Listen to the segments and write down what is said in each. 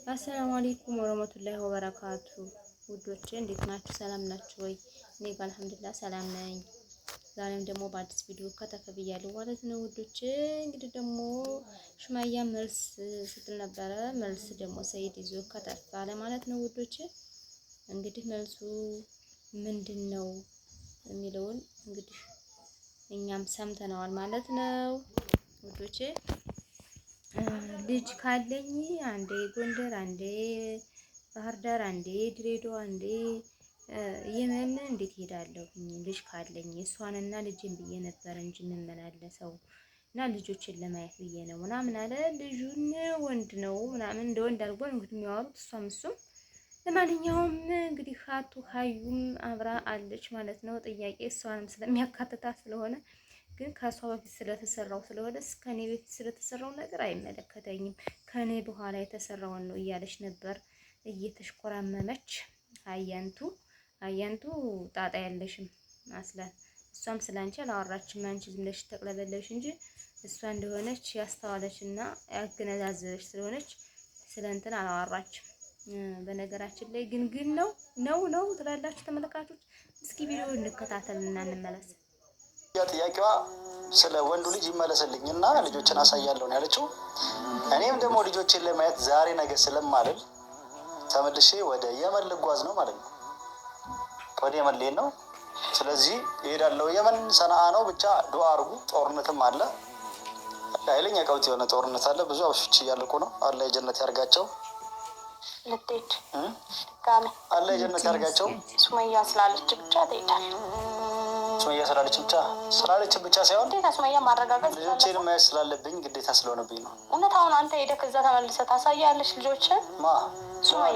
አሰላሙ አለይኩም ወራህመቱላሂ ወበረካቱ። ውዶቼ እንዴት ናችሁ? ሰላም ናችሁ ወይ? እኔ ጋር አልሐምዱሊላህ ሰላም ነኝ። ዛሬም ደግሞ በአዲስ ቪዲዮ ከተፍ ብያለሁ ማለት ነው ውዶቼ። እንግዲህ ደግሞ ሱመያ መልስ ስትል ነበረ። መልስ ደግሞ ሰይድ ይዞ ከተፍ አለ ማለት ነው ውዶቼ። እንግዲህ መልሱ ምንድነው የሚለውን እንግዲህ እኛም ሰምተነዋል ማለት ነው ውዶቼ። ልጅ ካለኝ አንዴ ጎንደር፣ አንዴ ባህር ዳር፣ አንዴ ድሬዳዋ፣ አንዴ የመን እንዴት ሄዳለሁ? ልጅ ካለኝ እሷንና ልጅን ብዬ ነበር እንጂ የምመላለሰው እና ልጆችን ለማየት ብዬ ነው ምናምን አለ። ልጁን ወንድ ነው ምናምን እንደ ወንድ አድርጎ እንግዲህ የሚያወሩት እሱም። ለማንኛውም እንግዲህ ሀዩም አብራ አለች ማለት ነው። ጥያቄ እሷንም ስለሚያካትታት ስለሆነ ግን ከሷ በፊት ስለተሰራው ስለሆነ ከኔ በፊት ስለተሰራው ነገር አይመለከተኝም፣ ከኔ በኋላ የተሰራውን ነው እያለች ነበር እየተሽኮራመመች። አያንቱ ጣጣ ያለሽም አስለን እሷም ስላንቺ አላወራችም። አንቺ ዝም ብለሽ ተቅለበለሽ እንጂ እሷ እንደሆነች ያስተዋለችና ያገነዛዘበች ስለሆነች ስለእንትን አላወራችም። በነገራችን ላይ ግን ነው ትላላችሁ ተመልካቾች። እስኪ ቪዲዮ እንከታተልና እንመለስ። ጥያቄዋ ስለ ወንዱ ልጅ ይመለስልኝና ልጆችን አሳያለሁ ነው ያለችው። እኔም ደግሞ ልጆችን ለማየት ዛሬ ነገ ስለማልል ተመልሼ ወደ የመን ልጓዝ ነው ማለት ነው። ወደ የመን ልሄድ ነው። ስለዚህ እሄዳለሁ። የመን ሰነአ ነው። ብቻ ዱአ አድርጉ። ጦርነትም አለ፣ ኃይለኛ ቀውጥ የሆነ ጦርነት አለ። ብዙ አብሾች እያለቁ ነው። አላህ የጀነት ያርጋቸው። ልትሄድ ጋሚ አላህ የጀነት ያርጋቸው። ሱመያ ስላለች ብቻ ትሄዳለህ። ሱመያ ስላለች ብቻ ሳይሆን ግዴታ ሱመያ ማረጋገጥ ልጆቼን ማየት ስላለብኝ ግዴታ ስለሆነብኝ ነው። እውነት አሁን አንተ ሄደህ ከዛ ተመልሰህ ታሳያለሽ ልጆችን? ሱመያ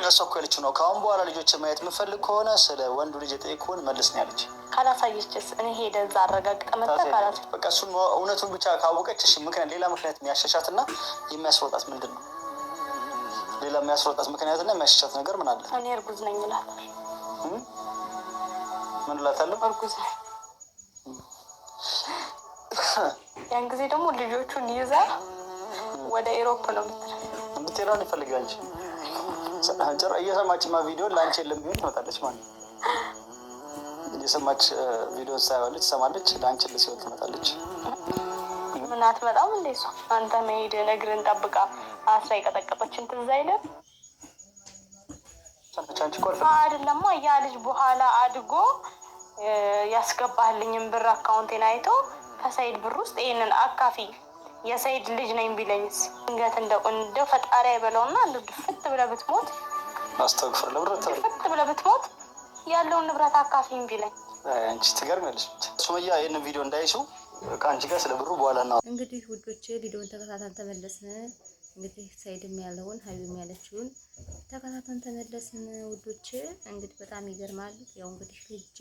እሷ እኮ ያለችው ነው። ከአሁን በኋላ ልጆችን ማየት የምፈልግ ከሆነ ስለ ወንዱ ልጅ የጠየቅኩህን መልስ ነው ያለች። ካላሳየችስ እኔ ሄደህ እዛ አረጋግጠህ መጥተህ ካላሳየች በቃ እሱን እውነቱን ብቻ ካወቀች እሺ። ሌላ ምክንያት የሚያሸሻትና የሚያስወጣት ምንድን ነው? ሌላ የሚያስወጣት ምክንያትና የሚያሸሻት ነገር ምን አለ? እኔ እርጉዝ ነኝ እላታለሁ። ምን እላታለሁ? እርጉዝ ነኝ። ያን ጊዜ ደግሞ ልጆቹን ይዛ ወደ ኢሮፕ ነው የምትሄደው። ይፈልጋል እንጂ እየሰማችማ ቪዲዮ ለአንቺ የለም ቢሆን ትመጣለች ማለት ነው። እየሰማች ቪዲዮ ሳይዋለች ትሰማለች። ለአንቺ ለሲወል ትመጣለች። ምን አትመጣም እንዴ? እሷ አንተ መሄድ እግርን ጠብቃ አስራ የቀጠቀጠችን ትዝ አይልም? አይደለማ ያ ልጅ በኋላ አድጎ ያስገባልኝም ብር አካውንቴን አይቶ ከሰይድ ብር ውስጥ ይሄንን አካፊ የሰይድ ልጅ ነኝ ቢለኝስ? ድንገት እንደው ፈጣሪ አይበለውና እንደው ድፍት ብለህ ብትሞት አስተግፍር ድፍት ብለህ ብትሞት ያለውን ንብረት አካፊም ቢለኝ አንቺ ትገርሚያለሽ። ሱመያ ይሄንን ቪዲዮ እንዳይሽው ከአንቺ ጋር ስለ ብሩ በኋላ ነው። እንግዲህ ውዶቼ ቪዲዮውን ተከታተን ተመለስን። እንግዲህ ሰይድም ያለውን ሀዩም ያለችውን ተከታተን ተመለስን ውዶቼ። እንግዲህ በጣም ይገርማል። ያው እንግዲህ ልጄ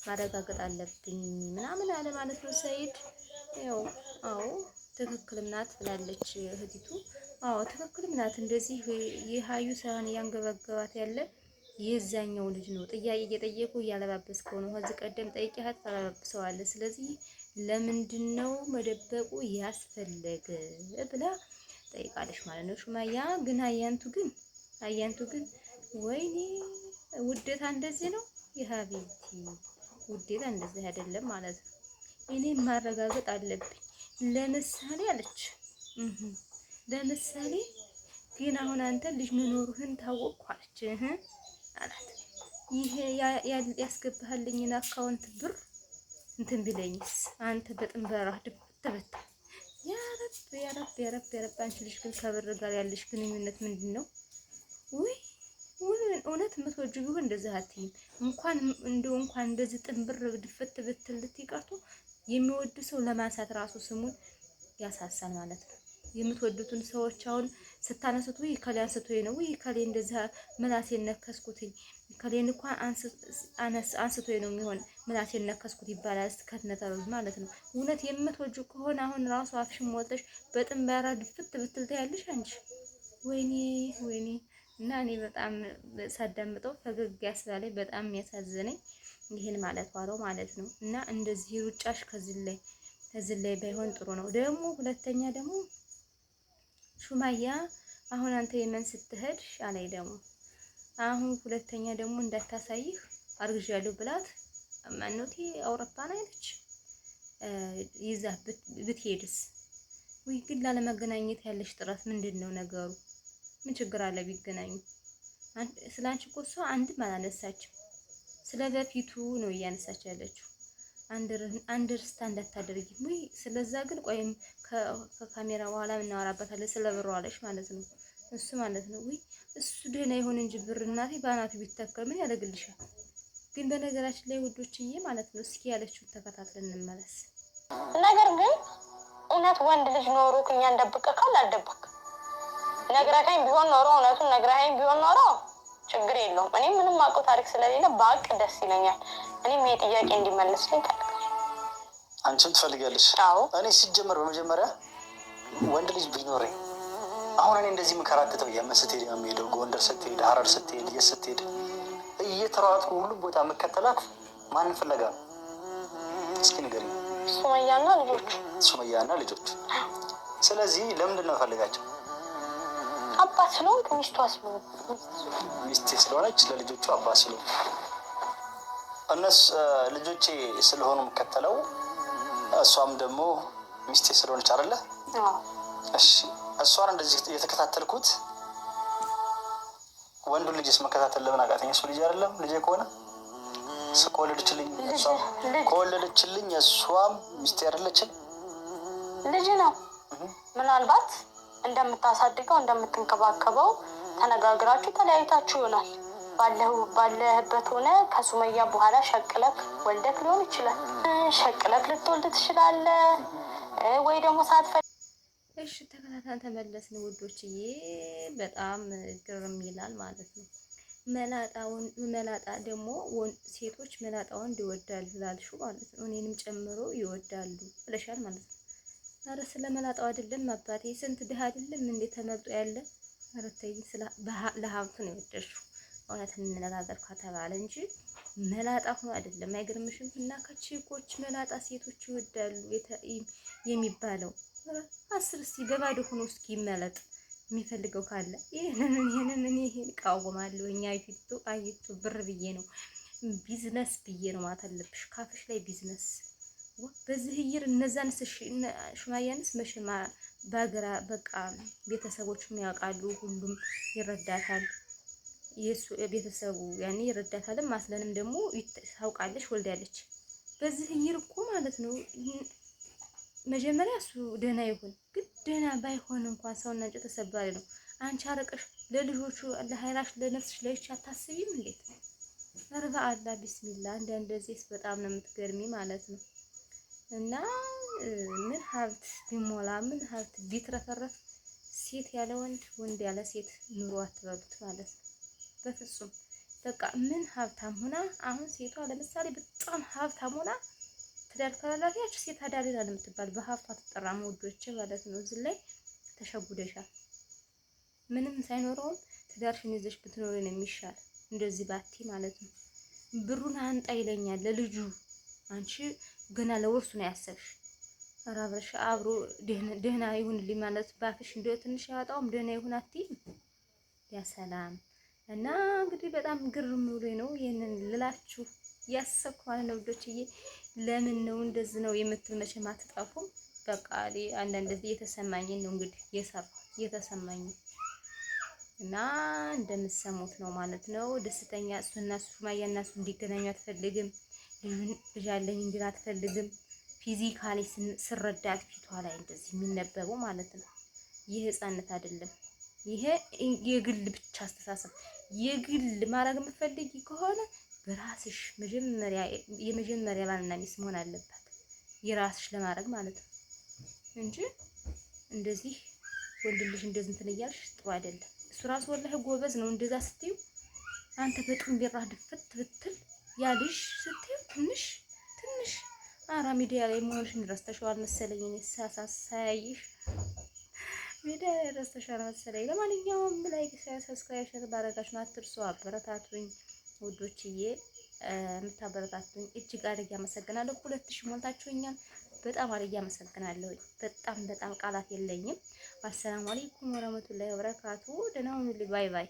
ማረጋገጥ አለብኝ ምናምን አለ ማለት ነው ሰይድ። ያው አዎ ትክክልም ናት ብላለች እህቲቱ። አዎ ትክክልም ናት። እንደዚህ የሀዩ ሳይሆን እያንገበገባት ያለ የዛኛው ልጅ ነው። ጥያቄ እየጠየቁ እያለባበስከው ነው። ከዚህ ቀደም ጠይቂያት ታለባብሰዋለህ። ስለዚህ ለምንድነው መደበቁ ያስፈለገ ብላ ጠይቃለች ማለት ነው ሱመያ። ግን አያንቱ ግን ወይኔ ውዴታ እንደዚህ ነው የሀቢቲ ውዴታ እንደዚህ አይደለም ማለት ነው። እኔ ማረጋገጥ አለብኝ ለምሳሌ አለች። ለምሳሌ ግን አሁን አንተ ልጅ መኖርህን ታወቅኩ አለች አላት። ይሄ ያስገባህልኝን አካውንት ብር እንትን ቢለኝስ አንተ በጥንበራ ድብት ያረብ አንቺ ልጅ ግን ከብር ጋር ያለሽ ግንኙነት ምንድን ነው? ወይ እውነት የምትወጂው ቢሆን እንደዚህ አትይም። እንኳን እንደዚህ ጥንብር ድፍት ብትል ይቀርቶ የሚወዱ ሰው ለማንሳት ራሱ ስሙን ያሳሳል ማለት ነው። የምትወዱትን ሰዎች አሁን ስታነሱት ወይ ከሌ አንስቶኝ ነው ወይ ከሌ እንደዛ ምላሴን ነከስኩትኝ ከሌን እንኳን አንስቶኝ ነው የሚሆን ምላሴን ነከስኩት ይባላል። ከነተሩ ማለት ነው። እውነት የምትወጁ ከሆነ አሁን ራሱ አፍሽን ሞልተሽ በጥንባራ ድፍት ብትል ታያለሽ አንቺ። ወይኔ እና እኔ በጣም ሳዳምጠው ፈገግ ያስባለኝ በጣም የሚያሳዝነኝ ይሄን ማለት ዋለው ማለት ነው። እና እንደዚህ ሩጫሽ ከዚህ ላይ ባይሆን ጥሩ ነው። ደግሞ ሁለተኛ ደግሞ ሱመያ አሁን አንተ የመን ስትሄድ አላይ ደግሞ አሁን ሁለተኛ ደግሞ እንዳታሳይህ አርግዣለሁ ብላት ማንነቴ አውሮፓ ነው ያለች ይዛ ብትሄድስ? ወይ ግን ላለመገናኘት ያለሽ ጥረት ምንድነው ነገሩ? ምን ችግር አለ ቢገናኙ? ስላንቺ እኮ እሷ አንድም አላነሳችም። ስለ በፊቱ ነው እያነሳች ያለችው። አንደርስታንድ አታደርጊም ወይ? ስለዛ ግን ቆይም ከካሜራ በኋላ እናወራበታለን። ስለ ብሩ አለሽ ማለት ነው እሱ ማለት ነው። ወይ እሱ ደህና ይሁን እንጂ ብር እናቴ ባናቱ ቢተከል ምን ያደርግልሻል? ግን በነገራችን ላይ ውዶችዬ ማለት ነው እስኪ ያለችውን ተከታትለን እንመለስ። ነገር ግን እውነት ወንድ ልጅ ኖሮ ከኛ እንደብቀ ካል አልደበቅ ነግረኸኝ ቢሆን ኖሮ እውነቱን ነግረኸኝ ቢሆን ኖሮ ችግር የለውም። እኔ ምንም አውቀው ታሪክ ስለሌለ ባቅ ደስ ይለኛል። እኔም ይሄ ጥያቄ እንዲመለስልኝ ፈልጋለሁ። አንቺም ትፈልጊያለሽ? አዎ። እኔ ሲጀመር በመጀመሪያ ወንድ ልጅ ቢኖረኝ አሁን እኔ እንደዚህ የምከራተተው የመን ስትሄድ ነው የምሄደው፣ ጎንደር ስትሄድ፣ ሀረር ስትሄድ፣ የት ስትሄድ እየተሯሯጥኩ ሁሉም ቦታ የምከተላት ማንን ፍለጋ ነው? እስኪ ንገሪኝ። ሱመያና ልጆቹ። ሱመያና ልጆቹ። ስለዚህ ለምንድን ነው ፈልጋቸው? አባት ስለሆንክ ሚስቷ ስለሆንክ ሚስቴ ስለሆነች ለልጆቹ አባት ስለሆንክ እነሱ ልጆቼ ስለሆኑ የምከተለው እሷም ደግሞ ሚስቴ ስለሆነች አይደለ? እሺ እሷን እንደዚህ የተከታተልኩት ወንዱን ልጅስ መከታተል ለምን አቃተኝ? እሱ ልጅ አይደለም? ልጄ ከሆነ ከወለደችልኝ እሷም ሚስቴ አይደለችም? ልጅ ነው። ምናልባት እንደምታሳድገው እንደምትንከባከበው ተነጋግራችሁ ተለያይታችሁ ይሆናል። ባለህበት ሆነ ከሱመያ በኋላ ሸቅለክ ወልደክ ሊሆን ይችላል። ሸቅለክ ልትወልድ ትችላለህ ወይ ደግሞ ሳትፈልግ። እሺ ተከታተን ተመለስን ውዶችዬ። በጣም ግርም ይላል ማለት ነው። መላጣ ደግሞ ሴቶች መላጣ ወንድ ይወዳሉ ላልሽው ማለት ነው። እኔንም ጨምሮ ይወዳሉ ብለሻል ማለት ነው። አረ ስለ መላጣው አይደለም አባቴ፣ ስንት ድሃ አይደለም እንዴ ተመልጦ ያለ። አረ ተይ፣ ለሀብቱ ነው የወደድሽው። እውነት እንነጋገር ከተባለ እንጂ መላጣ ሆኖ አይደለም። አይገርምሽም? እና ከቺኮች መላጣ ሴቶች ይወዳሉ የሚባለው 10 እስቲ በባዶ ሆኖ እስኪ ይመለጥ የሚፈልገው ካለ ይሄንን እቃወማለሁ። እኛ አይቱ ብር ብዬ ነው ቢዝነስ ብዬ ነው ማተለብሽ ካፍሽ ላይ ቢዝነስ በዚህ ይር እነዛን ሹማያንስ መሽማ ባገራ በቃ ቤተሰቦቹም ያውቃሉ፣ ሁሉም ይረዳታል። የሱ ቤተሰቡ ያኔ ይረዳታል። ማስለንም ደግሞ ታውቃለች፣ ወልዳለች። በዚህ ይር እኮ ማለት ነው መጀመሪያ እሱ ደህና ይሁን፣ ግን ደህና ባይሆን እንኳን ሰውና እንጨት ተሰባሪ ነው። አንቺ አረቀሽ ለልጆቹ ለሀይራሽ ለነፍስሽ ለይች አታስቢም እንዴት? አረባ አላ ቢስሚላህ። እንደዚህ በጣም ነው የምትገርሚ ማለት ነው። እና ምን ሀብት ቢሞላ ምን ሀብት ቢትረፈረፍ ሴት ያለ ወንድ ወንድ ያለ ሴት ኑሮ አትበሉት ማለት ነው። በፍጹም በቃ ምን ሀብታም ሆና አሁን ሴቷ ለምሳሌ በጣም ሀብታም ሆና ትዳር ከላላፊያችሁ ሴት አዳሪ ነው የምትባል፣ በሀብቷ ትጠራም ወዶች ማለት ነው። እዚህ ላይ ተሸጉደሻል። ምንም ሳይኖረውም ትዳርሽን ይዘሽ ብትኖሪ ነው የሚሻል፣ እንደዚህ ባቲ ማለት ነው። ብሩን አንጣ ይለኛል ለልጁ፣ አንቺ ገና ለወርሱ ነው ያሰብሽ። አራብረሽ አብሮ ደህና ይሁንልኝ ማለት ባፍሽ እንደው ትንሽ ያወጣውም ደህና ይሁን አትይም? ያ ሰላም። እና እንግዲህ በጣም ግርም ብሎኝ ነው ይሄንን ልላችሁ ያሰብኩ ማለት ነው ውዶችዬ። ለምን ነው እንደዚህ ነው የምትል መቼም አትጠፉም። በቃ አንዳንድ ጊዜ የተሰማኝን ነው እንግዲህ የተሰማኝ እና እንደምትሰሙት ነው ማለት ነው። ደስተኛ እሱና ሱማያ እና እሱ እንዲገናኙ አትፈልግም። ልጅ አለኝ እንዲል አትፈልግም። ፊዚካሊ ስረዳት ፊቷ ላይ እንደዚህ የሚነበበው ማለት ነው። ይህ ህፃነት አይደለም። ይሄ የግል ብቻ አስተሳሰብ። የግል ማድረግ የምትፈልጊ ከሆነ በራስሽ የመጀመሪያ ባልና ሚስት መሆን አለባት፣ የራስሽ ለማድረግ ማለት ነው እንጂ እንደዚህ ወንድ ልጅ እንደዚህ እንትን እያልሽ ጥሩ አይደለም። እሱ ራሱ ወላሂ ጎበዝ ነው እንደዛ ስትዩ። አንተ በጥም ቢራ ድፍት ብትል ያ ልጅ ስትዩ ትንሽ አራ ሚዲያ ላይ መሆንሽን ረስተሽዋል መሰለኝ። እኔ ሳያይሽ ሚዲያ ላይ ረስተሻል መሰለኝ። ለማንኛውም ላይክ፣ ሰብስክራይብ፣ ሼር ባረጋችሁን አትርሱ። አበረታቱኝ ውዶችዬ። የምታበረታቱኝ እጅግ አድርጌ አመሰግናለሁ። 2000 ሞልታችሁኛል። በጣም አድርጌ አመሰግናለሁ። በጣም ቃላት የለኝም። አሰላሙ አለይኩም ወራህመቱላሂ ወበረካቱ። ደህና ሁኑልኝ። ባይ ባይ።